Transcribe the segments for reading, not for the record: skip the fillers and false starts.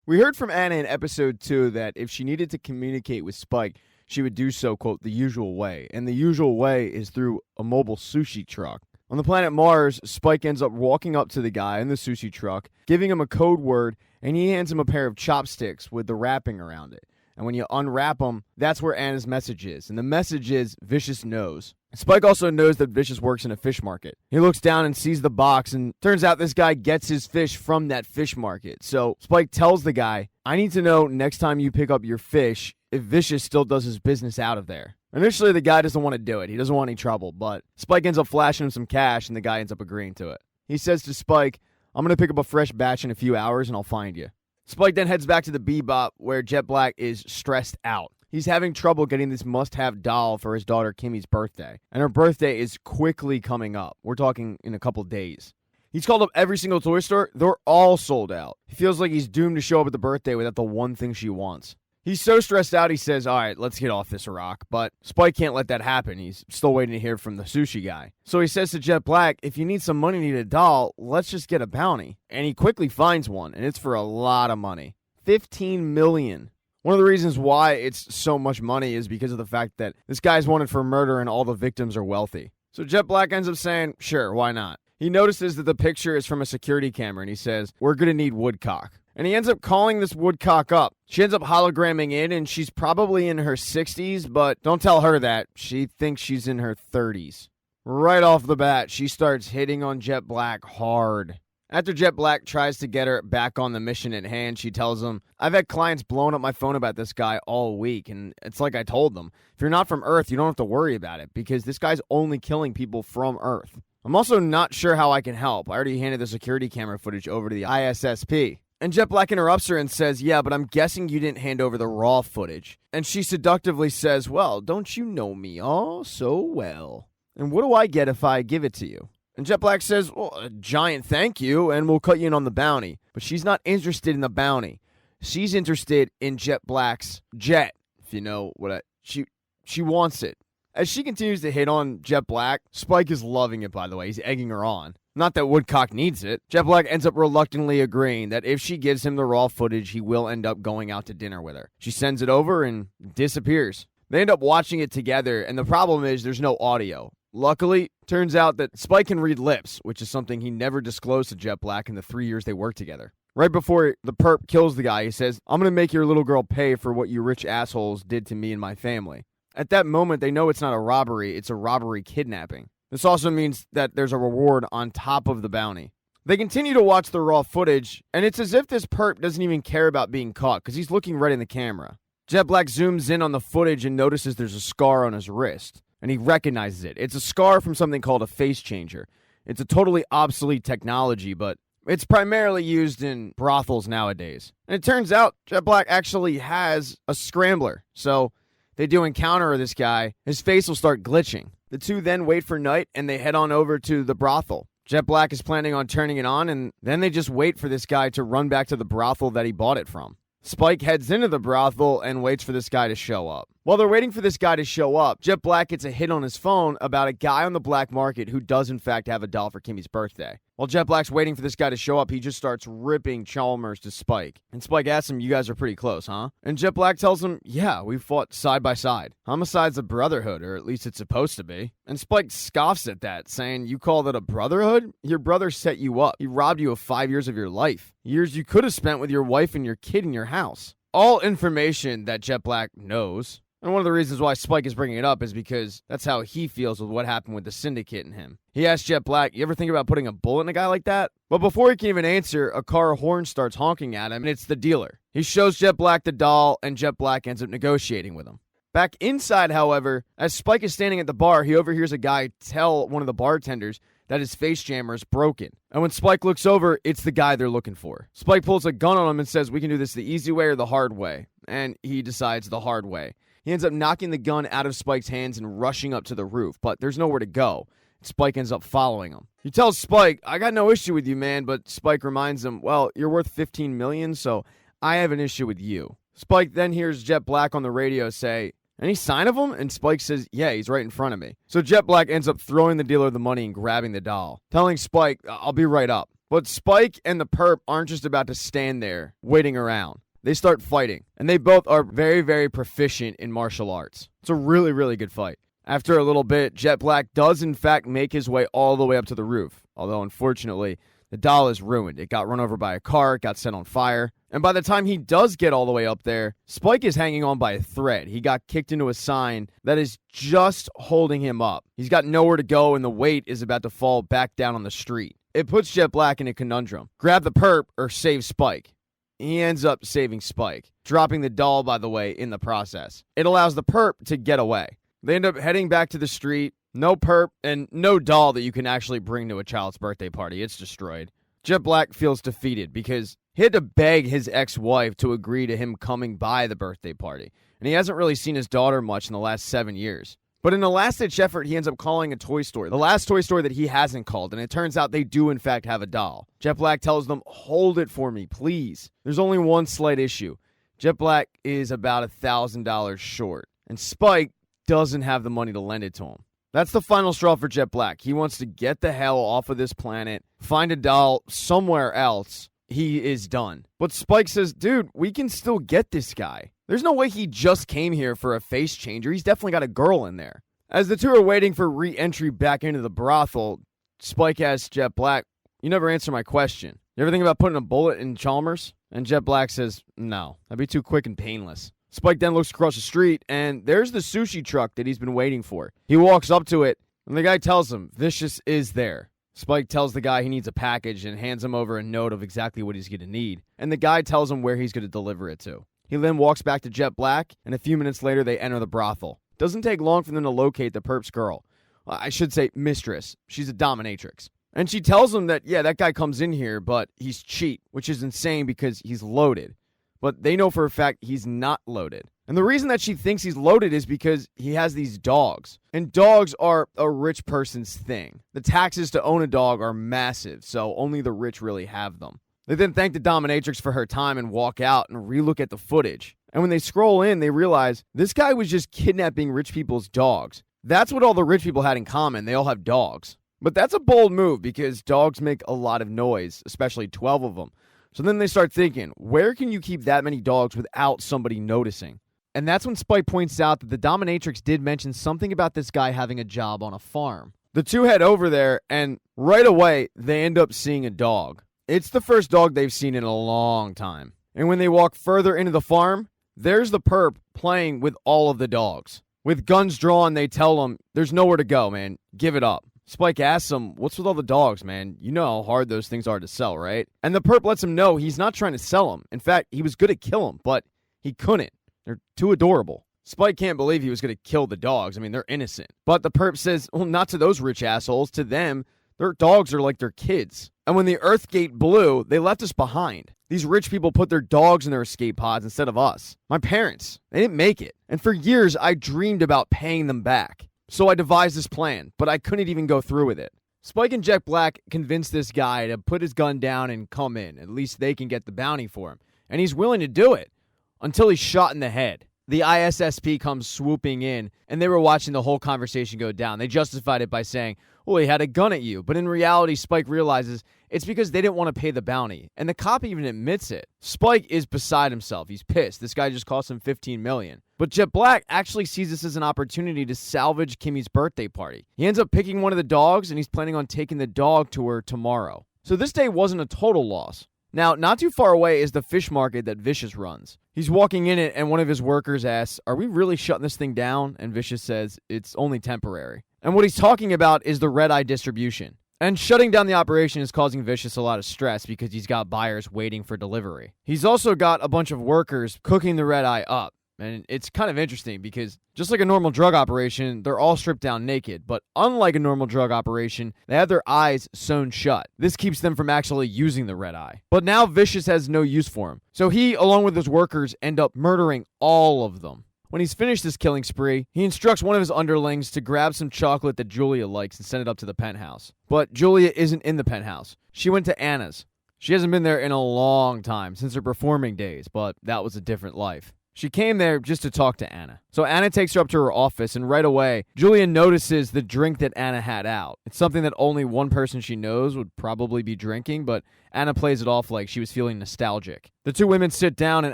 We heard from Anna in episode 2 that if she needed to communicate with Spike, she would do so, quote, the usual way. And the usual way is through a mobile sushi truck. On the planet Mars, Spike ends up walking up to the guy in the sushi truck, giving him a code word, and he hands him a pair of chopsticks with the wrapping around it. And when you unwrap them, that's where Anna's message is. And the message is Vicious knows. Spike also knows that Vicious works in a fish market. He looks down and sees the box, and turns out this guy gets his fish from that fish market. So Spike tells the guy, I need to know next time you pick up your fish if Vicious still does his business out of there. Initially, the guy doesn't want to do it. He doesn't want any trouble, but Spike ends up flashing him some cash, and the guy ends up agreeing to it. He says to Spike, I'm going to pick up a fresh batch in a few hours, and I'll find you. Spike then heads back to the Bebop, where Jet Black is stressed out. He's having trouble getting this must-have doll for his daughter Kimmy's birthday, and her birthday is quickly coming up. We're talking in a couple days. He's called up every single toy store. They're all sold out. He feels like he's doomed to show up at the birthday without the one thing she wants. He's so stressed out, he says, all right, let's get off this rock. But Spike can't let that happen. He's still waiting to hear from the sushi guy. So he says to Jet Black, if you need some money to need a doll, let's just get a bounty. And he quickly finds one, and it's for a lot of money. $15 million. One of the reasons why it's so much money is because of the fact that this guy's wanted for murder and all the victims are wealthy. So Jet Black ends up saying, sure, why not? He notices that the picture is from a security camera, and he says, we're going to need Woodcock. And he ends up calling this Woodcock up. She ends up hologramming in, and she's probably in her 60s, but don't tell her that. She thinks she's in her 30s. Right off the bat, she starts hitting on Jet Black hard. After Jet Black tries to get her back on the mission at hand, she tells him, I've had clients blowing up my phone about this guy all week, and it's like I told them. If you're not from Earth, you don't have to worry about it, because this guy's only killing people from Earth. I'm also not sure how I can help. I already handed the security camera footage over to the ISSP. And Jet Black interrupts her and says, yeah, but I'm guessing you didn't hand over the raw footage. And she seductively says, well, don't you know me all so well? And what do I get if I give it to you? And Jet Black says, well, a giant thank you, and we'll cut you in on the bounty. But she's not interested in the bounty. She's interested in Jet Black's jet, if you know what she wants it. As she continues to hit on Jet Black, Spike is loving it, by the way. He's egging her on. Not that Woodcock needs it. Jet Black ends up reluctantly agreeing that if she gives him the raw footage, he will end up going out to dinner with her. She sends it over and disappears. They end up watching it together, and the problem is there's no audio. Luckily, turns out that Spike can read lips, which is something he never disclosed to Jet Black in the 3 years they worked together. Right before the perp kills the guy, he says, I'm going to make your little girl pay for what you rich assholes did to me and my family. At that moment, they know it's not a robbery, it's a robbery kidnapping. This also means that there's a reward on top of the bounty. They continue to watch the raw footage, and it's as if this perp doesn't even care about being caught, because he's looking right in the camera. Jet Black zooms in on the footage and notices there's a scar on his wrist, and he recognizes it. It's a scar from something called a face changer. It's a totally obsolete technology, but it's primarily used in brothels nowadays. And it turns out Jet Black actually has a scrambler, so they do encounter this guy, his face will start glitching. The two then wait for night, and they head on over to the brothel. Jet Black is planning on turning it on, and then they just wait for this guy to run back to the brothel that he bought it from. Spike heads into the brothel and waits for this guy to show up. While they're waiting for this guy to show up, Jet Black gets a hit on his phone about a guy on the black market who does in fact have a doll for Kimmy's birthday. While Jet Black's waiting for this guy to show up, he just starts ripping Chalmers to Spike. And Spike asks him, you guys are pretty close, huh? And Jet Black tells him, yeah, we fought side by side. Homicide's a brotherhood, or at least it's supposed to be. And Spike scoffs at that, saying, you call that a brotherhood? Your brother set you up. He robbed you of 5 years of your life. Years you could have spent with your wife and your kid in your house. All information that Jet Black knows. And one of the reasons why Spike is bringing it up is because that's how he feels with what happened with the syndicate and him. He asks Jet Black, you ever think about putting a bullet in a guy like that? But before he can even answer, a car horn starts honking at him, and it's the dealer. He shows Jet Black the doll, and Jet Black ends up negotiating with him. Back inside, however, as Spike is standing at the bar, he overhears a guy tell one of the bartenders that his face jammer is broken. And when Spike looks over, it's the guy they're looking for. Spike pulls a gun on him and says, we can do this the easy way or the hard way. And he decides the hard way. He ends up knocking the gun out of Spike's hands and rushing up to the roof, but there's nowhere to go. Spike ends up following him. He tells Spike, I got no issue with you, man, but Spike reminds him, well, you're worth $15 million, so I have an issue with you. Spike then hears Jet Black on the radio say, any sign of him? And Spike says, yeah, he's right in front of me. So Jet Black ends up throwing the dealer the money and grabbing the doll, telling Spike, I'll be right up. But Spike and the perp aren't just about to stand there waiting around. They start fighting, and they both are very, very proficient in martial arts. It's a really, really good fight. After a little bit, Jet Black does in fact make his way all the way up to the roof, although unfortunately, the doll is ruined. It got run over by a car, it got set on fire, and by the time he does get all the way up there, Spike is hanging on by a thread. He got kicked into a sign that is just holding him up. He's got nowhere to go, and the weight is about to fall back down on the street. It puts Jet Black in a conundrum. Grab the perp or save Spike. He ends up saving Spike, dropping the doll, by the way, in the process. It allows the perp to get away. They end up heading back to the street. No perp and no doll that you can actually bring to a child's birthday party. It's destroyed. Jet Black feels defeated because he had to beg his ex-wife to agree to him coming by the birthday party. And he hasn't really seen his daughter much in the last 7 years. But in a last-ditch effort, he ends up calling a toy store. The last toy store that he hasn't called, and it turns out they do, in fact, have a doll. Jet Black tells them, hold it for me, please. There's only one slight issue. Jet Black is about $1,000 short, and Spike doesn't have the money to lend it to him. That's the final straw for Jet Black. He wants to get the hell off of this planet, find a doll somewhere else. He is done. But Spike says, dude, we can still get this guy. There's no way he just came here for a face changer. He's definitely got a girl in there. As the two are waiting for re-entry back into the brothel, Spike asks Jet Black, you never answer my question. You ever think about putting a bullet in Chalmers? And Jet Black says, no, that'd be too quick and painless. Spike then looks across the street, and there's the sushi truck that he's been waiting for. He walks up to it, and the guy tells him, Vicious is there. Spike tells the guy he needs a package and hands him over a note of exactly what he's going to need. And the guy tells him where he's going to deliver it to. He then walks back to Jet Black, and a few minutes later, they enter the brothel. Doesn't take long for them to locate the perp's girl. I should say mistress. She's a dominatrix. And she tells him that, yeah, that guy comes in here, but he's cheap, which is insane because he's loaded. But they know for a fact he's not loaded. And the reason that she thinks he's loaded is because he has these dogs. And dogs are a rich person's thing. The taxes to own a dog are massive, so only the rich really have them. They then thank the dominatrix for her time and walk out and relook at the footage. And when they scroll in, they realize this guy was just kidnapping rich people's dogs. That's what all the rich people had in common. They all have dogs. But that's a bold move because dogs make a lot of noise, especially 12 of them. So then they start thinking, where can you keep that many dogs without somebody noticing? And that's when Spike points out that the dominatrix did mention something about this guy having a job on a farm. The two head over there, and right away, they end up seeing a dog. It's the first dog they've seen in a long time. And when they walk further into the farm, there's the perp playing with all of the dogs. With guns drawn, they tell him, there's nowhere to go, man. Give it up. Spike asks him, what's with all the dogs, man? You know how hard those things are to sell, right? And the perp lets him know he's not trying to sell them. In fact, he was going to kill them, but he couldn't. They're too adorable. Spike can't believe he was going to kill the dogs. I mean, they're innocent. But the perp says, well, not to those rich assholes. To them, their dogs are like their kids. And when the Earthgate blew, they left us behind. These rich people put their dogs in their escape pods instead of us. My parents, they didn't make it. And for years, I dreamed about paying them back. So I devised this plan, but I couldn't even go through with it. Spike and Jet Black convinced this guy to put his gun down and come in. At least they can get the bounty for him. And he's willing to do it until he's shot in the head. The ISSP comes swooping in, and they were watching the whole conversation go down. They justified it by saying, well, he had a gun at you. But in reality, Spike realizes it's because they didn't want to pay the bounty. And the cop even admits it. Spike is beside himself. He's pissed. This guy just cost him $15 million. But Jet Black actually sees this as an opportunity to salvage Kimmy's birthday party. He ends up picking one of the dogs, and he's planning on taking the dog to her tomorrow. So this day wasn't a total loss. Now, not too far away is the fish market that Vicious runs. He's walking in it, and one of his workers asks, are we really shutting this thing down? And Vicious says, it's only temporary. And what he's talking about is the red-eye distribution. And shutting down the operation is causing Vicious a lot of stress because he's got buyers waiting for delivery. He's also got a bunch of workers cooking the red-eye up. And it's kind of interesting because just like a normal drug operation, they're all stripped down naked. But unlike a normal drug operation, they have their eyes sewn shut. This keeps them from actually using the red eye. But now Vicious has no use for him. So he, along with his workers, end up murdering all of them. When he's finished this killing spree, he instructs one of his underlings to grab some chocolate that Julia likes and send it up to the penthouse. But Julia isn't in the penthouse. She went to Anna's. She hasn't been there in a long time, since her performing days, but that was a different life. She came there just to talk to Anna. So Anna takes her up to her office, and right away, Julia notices the drink that Anna had out. It's something that only one person she knows would probably be drinking, but Anna plays it off like she was feeling nostalgic. The two women sit down, and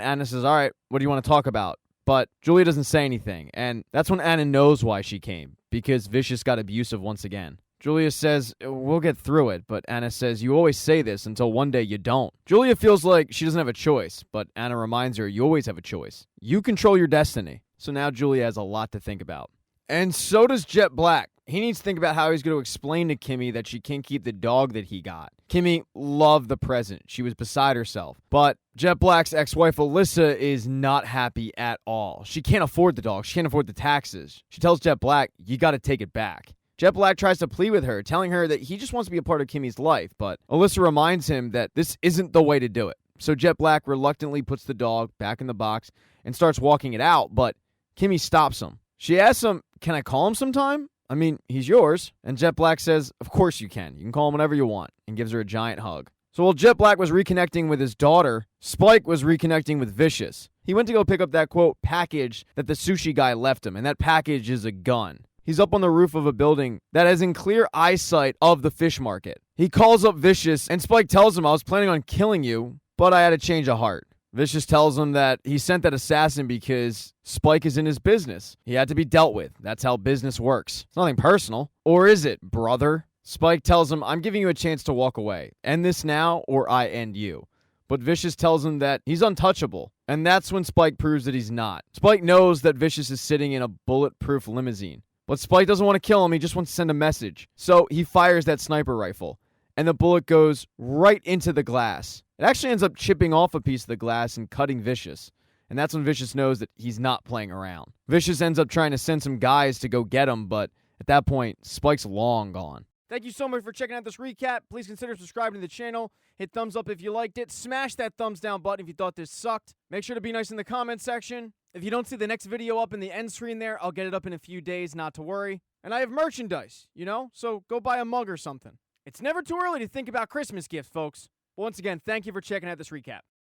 Anna says, all right, what do you want to talk about? But Julia doesn't say anything, and that's when Anna knows why she came, because Vicious got abusive once again. Julia says, we'll get through it, but Anna says, you always say this until one day you don't. Julia feels like she doesn't have a choice, but Anna reminds her, you always have a choice. You control your destiny. So now Julia has a lot to think about. And so does Jet Black. He needs to think about how he's going to explain to Kimmy that she can't keep the dog that he got. Kimmy loved the present. She was beside herself. But Jet Black's ex-wife Alyssa is not happy at all. She can't afford the dog. She can't afford the taxes. She tells Jet Black, you got to take it back. Jet Black tries to plead with her, telling her that he just wants to be a part of Kimmy's life, but Alyssa reminds him that this isn't the way to do it. So Jet Black reluctantly puts the dog back in the box and starts walking it out, but Kimmy stops him. She asks him, can I call him sometime? I mean, he's yours. And Jet Black says, of course you can. You can call him whenever you want, and gives her a giant hug. So while Jet Black was reconnecting with his daughter, Spike was reconnecting with Vicious. He went to go pick up that, quote, package that the sushi guy left him, and that package is a gun. He's up on the roof of a building that is in clear eyesight of the fish market. He calls up Vicious, and Spike tells him, I was planning on killing you, but I had a change of heart. Vicious tells him that he sent that assassin because Spike is in his business. He had to be dealt with. That's how business works. It's nothing personal. Or is it, brother? Spike tells him, I'm giving you a chance to walk away. End this now, or I end you. But Vicious tells him that he's untouchable. And that's when Spike proves that he's not. Spike knows that Vicious is sitting in a bulletproof limousine. But Spike doesn't want to kill him, he just wants to send a message. So he fires that sniper rifle, and the bullet goes right into the glass. It actually ends up chipping off a piece of the glass and cutting Vicious. And that's when Vicious knows that he's not playing around. Vicious ends up trying to send some guys to go get him, but at that point, Spike's long gone. Thank you so much for checking out this recap. Please consider subscribing to the channel. Hit thumbs up if you liked it. Smash that thumbs down button if you thought this sucked. Make sure to be nice in the comment section. If you don't see the next video up in the end screen there, I'll get it up in a few days, not to worry. And I have merchandise, so go buy a mug or something. It's never too early to think about Christmas gifts, folks. Once again, thank you for checking out this recap.